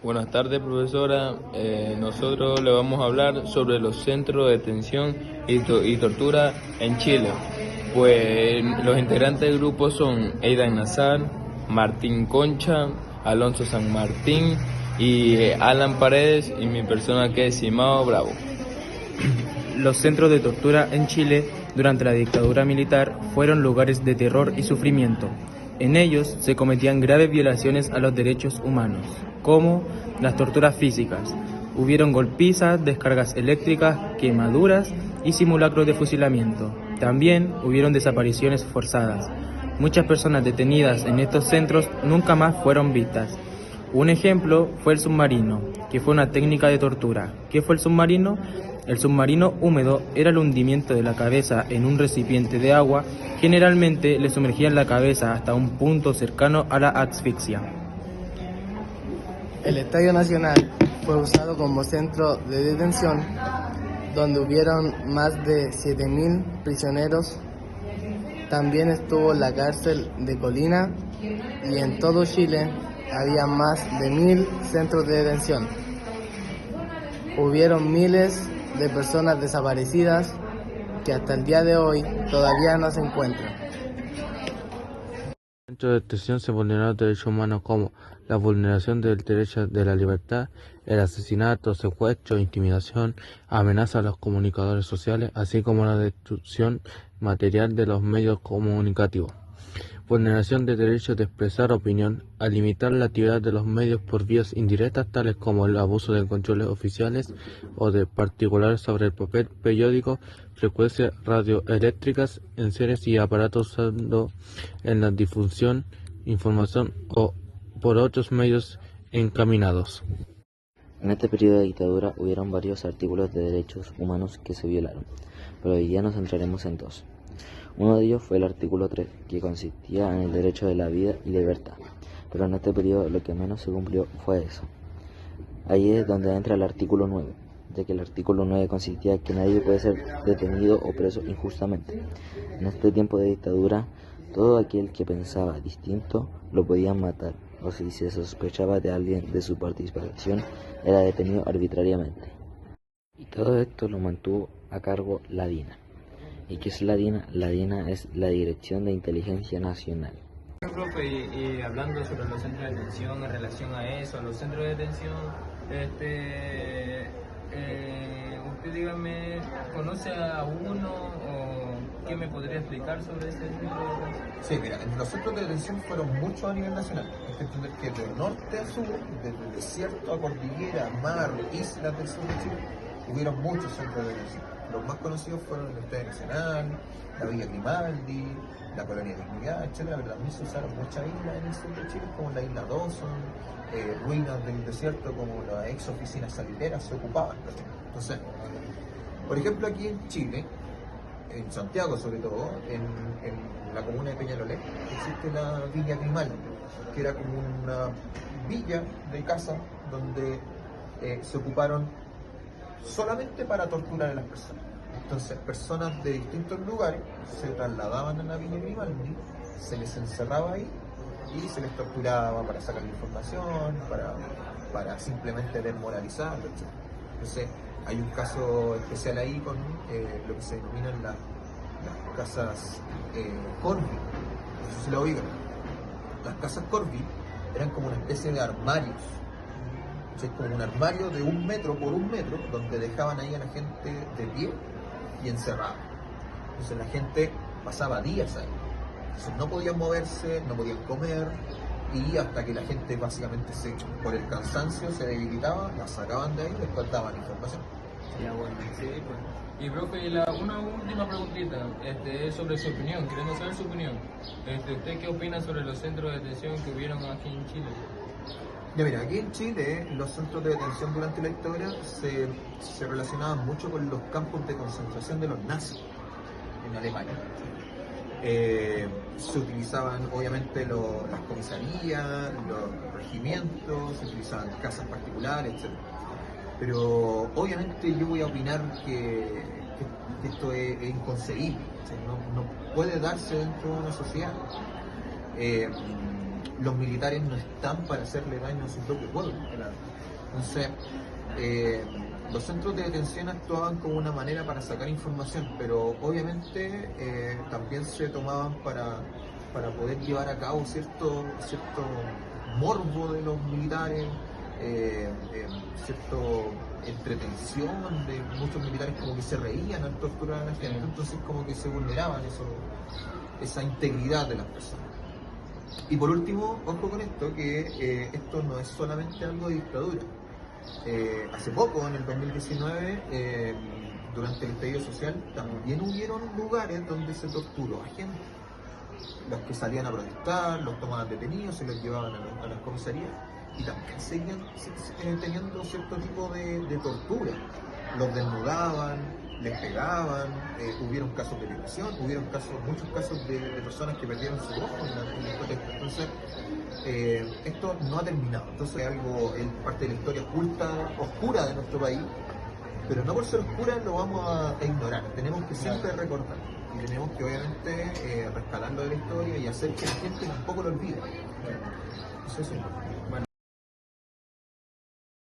Buenas tardes, profesora. Nosotros le vamos a hablar sobre los centros de detención y tortura en Chile. Pues los integrantes del grupo son Aidan Nazar, Martín Concha, Alonso San Martín y Alan Paredes, y mi persona que es Simao Bravo. Los centros de tortura en Chile durante la dictadura militar fueron lugares de terror y sufrimiento. En ellos se cometían graves violaciones a los derechos humanos, como las torturas físicas. Hubieron golpizas, descargas eléctricas, quemaduras y simulacros de fusilamiento. También hubieron desapariciones forzadas. Muchas personas detenidas en estos centros nunca más fueron vistas. Un ejemplo fue el submarino, que fue una técnica de tortura. ¿Qué fue el submarino? El submarino húmedo era el hundimiento de la cabeza en un recipiente de agua. Generalmente le sumergían la cabeza hasta un punto cercano a la asfixia. El Estadio Nacional fue usado como centro de detención, donde hubieron más de 7.000 prisioneros. También estuvo la cárcel de Colina, y en todo Chile había más de 1.000 centros de detención. Hubieron miles de personas desaparecidas que hasta el día de hoy todavía no se encuentran. Dentro de detención se vulneraron derechos humanos como la vulneración del derecho de la libertad, el asesinato, secuestro, intimidación, amenaza a los comunicadores sociales, así como la destrucción material de los medios comunicativos. Vulneración de derechos de expresar opinión, a limitar la actividad de los medios por vías indirectas tales como el abuso de controles oficiales o de particulares sobre el papel periódico, frecuencias radioeléctricas, enseres y aparatos usando en la difusión, información o por otros medios encaminados. En este periodo de dictadura hubieron varios artículos de derechos humanos que se violaron, pero hoy día nos centraremos en dos. Uno de ellos fue el artículo 3, que consistía en el derecho de la vida y libertad, pero en este periodo lo que menos se cumplió fue eso. Ahí es donde entra el artículo 9, ya que el artículo 9 consistía en que nadie puede ser detenido o preso injustamente. En este tiempo de dictadura, todo aquel que pensaba distinto lo podían matar, o si se sospechaba de alguien de su participación, era detenido arbitrariamente. Y todo esto lo mantuvo a cargo la DINA. ¿Y qué es la DINA? La DINA es la Dirección de Inteligencia Nacional. Profe, y hablando sobre los centros de detención, en relación a eso, a los centros de detención, usted dígame, ¿conoce a uno o qué me podría explicar sobre ese centro de detención? Sí, mira, los centros de detención fueron muchos a nivel nacional. Hay que entender que de norte a sur, desde desierto a cordillera, mar, islas del sur de Chile, hubieron muchos centros de detención. Los más conocidos fueron el Estadio Nacional, la Villa Grimaldi, la Colonia Dignidad, etc. Pero también se usaron muchas islas en el sur de Chile, como la isla Dawson, ruinas del desierto como las ex oficinas salideras se ocupaban. Entonces, por ejemplo, aquí en Chile, en Santiago sobre todo, en la comuna de Peñalolén, existe la Villa Grimaldi, que era como una villa de casa donde se ocuparon solamente para torturar a las personas. Entonces, personas de distintos lugares se trasladaban a la Villa Grimaldi, se les encerraba ahí y se les torturaba para sacar la información, para simplemente desmoralizarlo, etc. Entonces, hay un caso especial ahí con lo que se denominan las casas Corby. No sé si lo oigan. Las casas Corby eran como una especie de armarios. Es como un armario de 1 metro por 1 metro, donde dejaban ahí a la gente de pie y encerrada. Entonces la gente pasaba días ahí. Entonces no podían moverse, no podían comer, y hasta que la gente básicamente por el cansancio se debilitaba, la sacaban de ahí y después daban información. Ya, bueno, sí, pues. Y profe, una última preguntita, es sobre su opinión, queremos saber su opinión. ¿Usted qué opina sobre los centros de detención que hubieron aquí en Chile? Ya mira, aquí en Chile los centros de detención durante la dictadura se relacionaban mucho con los campos de concentración de los nazis en Alemania. Se utilizaban obviamente las comisarías, los regimientos, se utilizaban casas particulares, etc. Pero obviamente yo voy a opinar que esto es inconcebible, o sea, no puede darse dentro de una sociedad. los militares no están para hacerle daño a su propio pueblo. Entonces, los centros de detención actuaban como una manera para sacar información, pero obviamente también se tomaban para poder llevar a cabo cierto morbo de los militares, cierto entretención de muchos militares, como que se reían al torturar a la gente, entonces como que se vulneraban esa integridad de las personas. Y por último, ojo con esto, que esto no es solamente algo de dictadura. Hace poco, en el 2019, durante el estallido social, también hubieron lugares donde se torturó a gente. Los que salían a protestar, los tomaban detenidos, se los llevaban a las comisarías y también seguían teniendo cierto tipo de tortura. Los desnudaban, les pegaban, hubieron casos de violación, muchos casos de personas que perdieron su ojo en las protestas. Entonces, esto no ha terminado. Entonces es parte de la historia oscura de nuestro país, pero no por ser oscura lo vamos a ignorar. Tenemos que siempre recordar y tenemos que obviamente rescatarlo de la historia y hacer que la gente tampoco lo olvide. Eso es importante. Bueno,